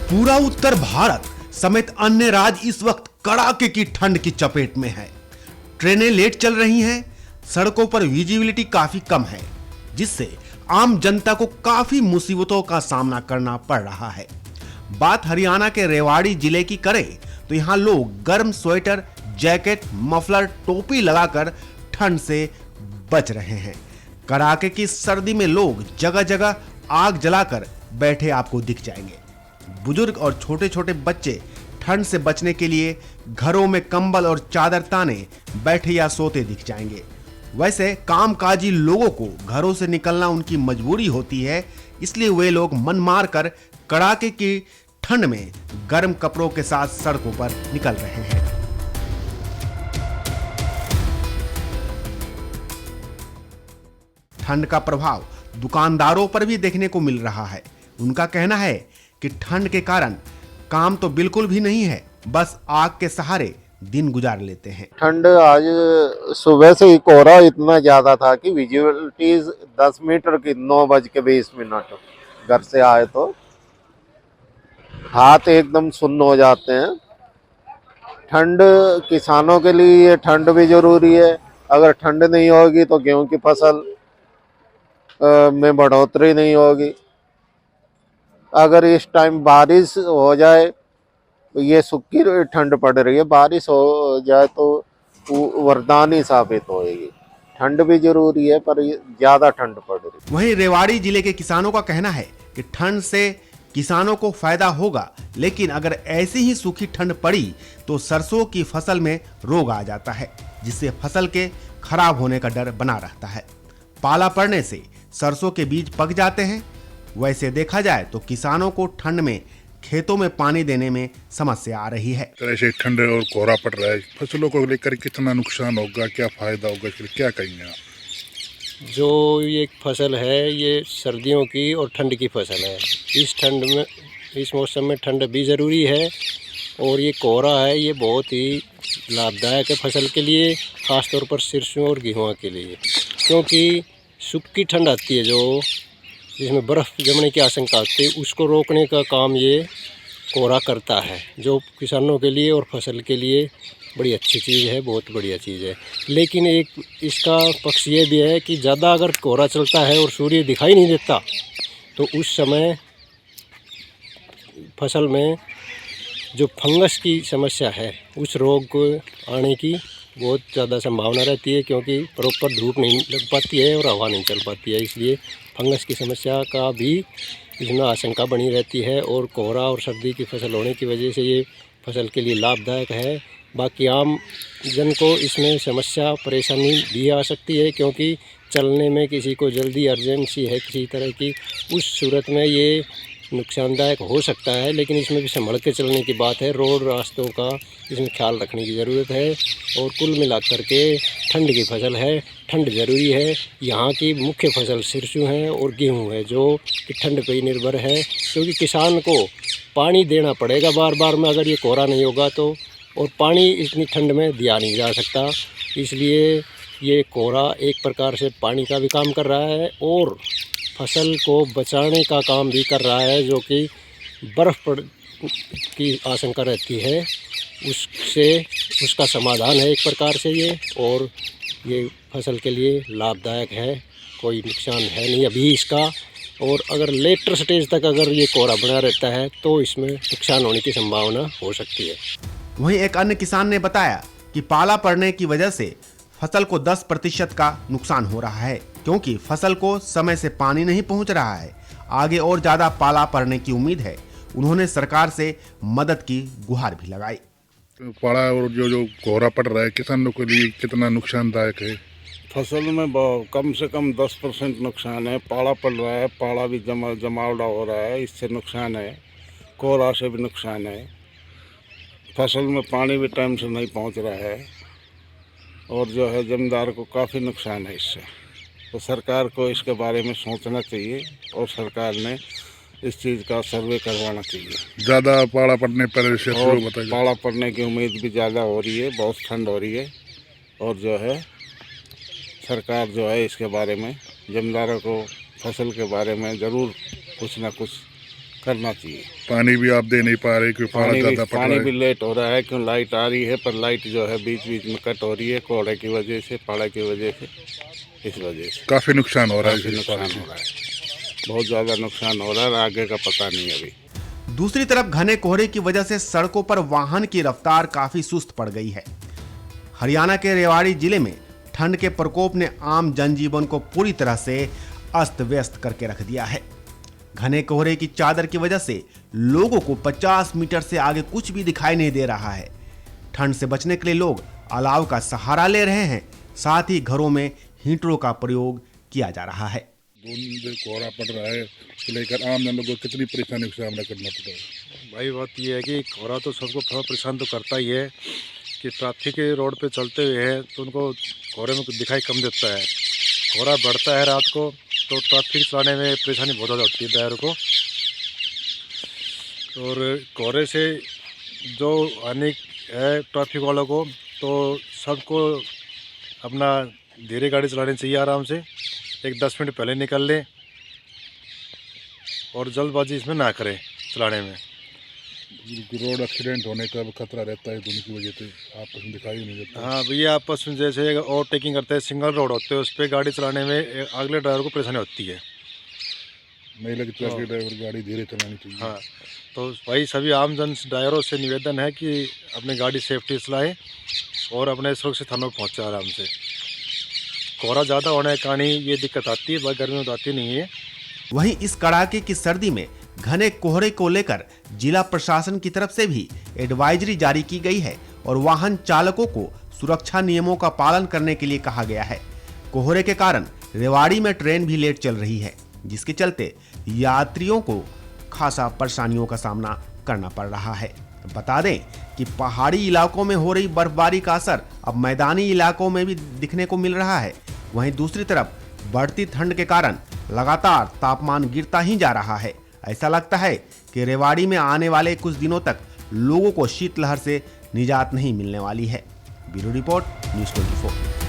पूरा उत्तर भारत समेत अन्य राज्य इस वक्त कड़ाके की ठंड की चपेट में है। ट्रेनें लेट चल रही हैं, सड़कों पर विजिबिलिटी काफी कम है, जिससे आम जनता को काफी मुसीबतों का सामना करना पड़ रहा है। बात हरियाणा के रेवाड़ी जिले की करें तो यहाँ लोग गर्म स्वेटर, जैकेट, मफलर, टोपी लगाकर ठंड से बच रहे हैं। कड़ाके की सर्दी में लोग जगह जगह आग जलाकर बैठे आपको दिख जाएंगे। बुजुर्ग और छोटे छोटे बच्चे ठंड से बचने के लिए घरों में कंबल और चादर ताने बैठे या सोते दिख जाएंगे। वैसे कामकाजी लोगों को घरों से निकलना उनकी मजबूरी होती है, इसलिए वे लोग मन मार कर कड़ाके की ठंड में गर्म कपड़ों के साथ सड़कों पर निकल रहे हैं। ठंड का प्रभाव दुकानदारों पर भी देखने को मिल रहा है। उनका कहना है कि ठंड के कारण काम तो बिल्कुल भी नहीं है, बस आग के सहारे दिन गुजार लेते हैं। ठंड आज सुबह से ही कोहरा इतना ज्यादा था कि विजिबिलिटी 10 मीटर की 9:20 घर से आए तो हाथ एकदम सुन्न हो जाते हैं। ठंड किसानों के लिए ठंड भी जरूरी है। अगर ठंड नहीं होगी तो गेहूं की फसल में बढ़ोतरी नहीं होगी। अगर इस टाइम बारिश हो जाए तो ये सूखी ठंड पड़ रही है, बारिश हो जाए तो वरदान ही साबित होएगी। ठंड भी जरूरी है पर ज्यादा ठंड पड़ रही है। वहीं रेवाड़ी जिले के किसानों का कहना है कि ठंड से किसानों को फायदा होगा, लेकिन अगर ऐसी ही सूखी ठंड पड़ी तो सरसों की फसल में रोग आ जाता है, जिससे फसल के खराब होने का डर बना रहता है। पाला पड़ने से सरसों के बीज पक जाते हैं। वैसे देखा जाए तो किसानों को ठंड में खेतों में पानी देने में समस्या आ रही है। तरह से ठंड और कोहरा पड़ रहा है, फसलों को लेकर कितना नुकसान होगा, क्या फायदा होगा, क्या कहेंगे आप? जो ये फसल है ये सर्दियों की और ठंड की फसल है। इस ठंड में, इस मौसम में ठंड भी ज़रूरी है और ये कोहरा है ये बहुत ही लाभदायक है फसल के लिए, ख़ास तौर पर सरसों और गेहूं के लिए, क्योंकि सूखी ठंड आती है जो जिसमें बर्फ़ जमने की आशंका होती है, उसको रोकने का काम ये कोहरा करता है, जो किसानों के लिए और फसल के लिए बड़ी अच्छी चीज़ है, बहुत बढ़िया चीज़ है। लेकिन एक इसका पक्ष ये भी है कि ज़्यादा अगर कोहरा चलता है और सूर्य दिखाई नहीं देता तो उस समय फसल में जो फंगस की समस्या है उस रोग को आने की बहुत ज़्यादा संभावना रहती है, क्योंकि प्रॉपर धूप नहीं लग पाती है और हवा नहीं चल पाती है, इसलिए फंगस की समस्या का भी इसमें आशंका बनी रहती है। और कोहरा और सर्दी की फसल होने की वजह से ये फसल के लिए लाभदायक है। बाकी आम जन को इसमें समस्या परेशानी भी आ सकती है, क्योंकि चलने में किसी को जल्दी अर्जेंसी है किसी तरह की, उस सूरत में ये नुकसानदायक हो सकता है। लेकिन इसमें भी संभल के चलने की बात है, रोड रास्तों का इसमें ख्याल रखने की ज़रूरत है। और कुल मिलाकर के ठंड की फसल है, ठंड ज़रूरी है। यहाँ की मुख्य फसल सरसों है और गेहूँ है, जो कि ठंड पर ही निर्भर है, क्योंकि किसान को पानी देना पड़ेगा बार बार में अगर ये कोहरा नहीं होगा तो, और पानी इतनी ठंड में दिया नहीं जा सकता। इसलिए ये कोहरा एक प्रकार से पानी का भी काम कर रहा है और फसल को बचाने का काम भी कर रहा है, जो कि बर्फ़ की आशंका रहती है उससे उसका समाधान है एक प्रकार से ये, और ये फसल के लिए लाभदायक है, कोई नुकसान है नहीं अभी इसका। और अगर लेटर स्टेज तक अगर ये कोहरा बना रहता है तो इसमें नुकसान होने की संभावना हो सकती है। वहीं एक अन्य किसान ने बताया कि पाला पड़ने की वजह से फसल को 10% का नुकसान हो रहा है, क्योंकि फसल को समय से पानी नहीं पहुंच रहा है। आगे और ज्यादा पाला पड़ने की उम्मीद है। उन्होंने सरकार से मदद की गुहार भी लगाई। पाला और जो कोहरा पड़ रहा है किसानों के लिए कितना नुकसानदायक है? फसल में कम से कम 10% नुकसान है। पाला पड़ रहा है, पाला भी जमावड़ा हो रहा है, इससे नुकसान है। कोहरा से भी नुकसान है। फसल में पानी भी टाइम से नहीं पहुंच रहा है और जो है जमींदार को काफ़ी नुकसान है इससे। तो सरकार को इसके बारे में सोचना चाहिए और सरकार ने इस चीज़ का सर्वे करवाना चाहिए। ज़्यादा पाला पड़ने पर और पाला पड़ने की उम्मीद भी ज़्यादा हो रही है, बहुत ठंड हो रही है। और जो है सरकार जो है इसके बारे में जमींदारों को फसल के बारे में ज़रूर कुछ ना कुछ करना चाहिए। पानी भी आप दे नहीं पा रहे क्योंकि पाला ज़्यादा पड़ पानी रहा भी है। लेट हो रहा है, क्यों लाइट आ रही है पर लाइट जो है बीच बीच में कट हो रही है, कोहरे की वजह से, पाला की वजह से, इस वजह से काफ़ी नुकसान हो रहा है काफी इस नुकसान पानी हो से। रहा है, बहुत ज़्यादा नुकसान हो रहा है, आगे का पता नहीं अभी। दूसरी तरफ घने कोहरे की वजह से सड़कों पर वाहन की रफ्तार काफी सुस्त पड़ गई है। हरियाणा के रेवाड़ी जिले में ठंड के प्रकोप ने आम जनजीवन को पूरी तरह से अस्त व्यस्त करके रख दिया है। घने कोहरे की चादर की वजह से लोगों को 50 मीटर से आगे कुछ भी दिखाई नहीं दे रहा है। ठंड से बचने के लिए लोग अलाव का सहारा ले रहे हैं, साथ ही घरों में हीटरों का प्रयोग किया जा रहा है। धुंध कोहरा पड़ रहा है तो लेकर आम जन लोगों को कितनी परेशानी का सामना करना पड़ रहा है। भाई बात यह है कि कोहरा तो सबको थोड़ा परेशान तो करता ही है कि ट्रैफिक के रोड पे चलते हुए है तो उनको कोहरे में दिखाई कम देता है। कोहरा बढ़ता है रात को तो ट्रैफिक चलाने में परेशानी बहुत ज़्यादा होती है ड्राइवर को। और कोहरे से जो हानि है ट्रैफिक वालों को, तो सबको अपना धीरे गाड़ी चलानी चाहिए, आराम से 10 मिनट पहले निकल लें और जल्दबाजी इसमें ना करें चलाने में। रोड एक्सीडेंट होने का खतरा रहता है धुंध की वजह से, आपस में दिखाई नहीं देता। हाँ भैया, आपस में जैसे ओवरटेकिंग करते हैं, सिंगल रोड होते हैं, उस पर गाड़ी चलाने में अगले ड्राइवर को परेशानी होती है। महिला की ड्राइवर गाड़ी धीरे चलानी चाहिए। हाँ, तो भाई सभी आम जन ड्राइवरों से निवेदन है कि अपनी गाड़ी सेफ्टी से चलाएं और अपने सुरक्षित स्थानों पर पहुँचे आराम से। कोहरा ज़्यादा होने के कारण ही ये दिक्कत आती है, भाई गर्मी में तो आती नहीं है। वहीं इस कड़ाके की सर्दी में घने कोहरे को लेकर जिला प्रशासन की तरफ से भी एडवाइजरी जारी की गई है और वाहन चालकों को सुरक्षा नियमों का पालन करने के लिए कहा गया है। कोहरे के कारण रेवाड़ी में ट्रेन भी लेट चल रही है, जिसके चलते यात्रियों को खासा परेशानियों का सामना करना पड़ रहा है। बता दें कि पहाड़ी इलाकों में हो रही बर्फबारी का असर अब मैदानी इलाकों में भी दिखने को मिल रहा है। वहीं दूसरी तरफ बढ़ती ठंड के कारण लगातार तापमान गिरता ही जा रहा है। ऐसा लगता है कि रेवाड़ी में आने वाले कुछ दिनों तक लोगों को शीतलहर से निजात नहीं मिलने वाली है। Bureau report, news 24।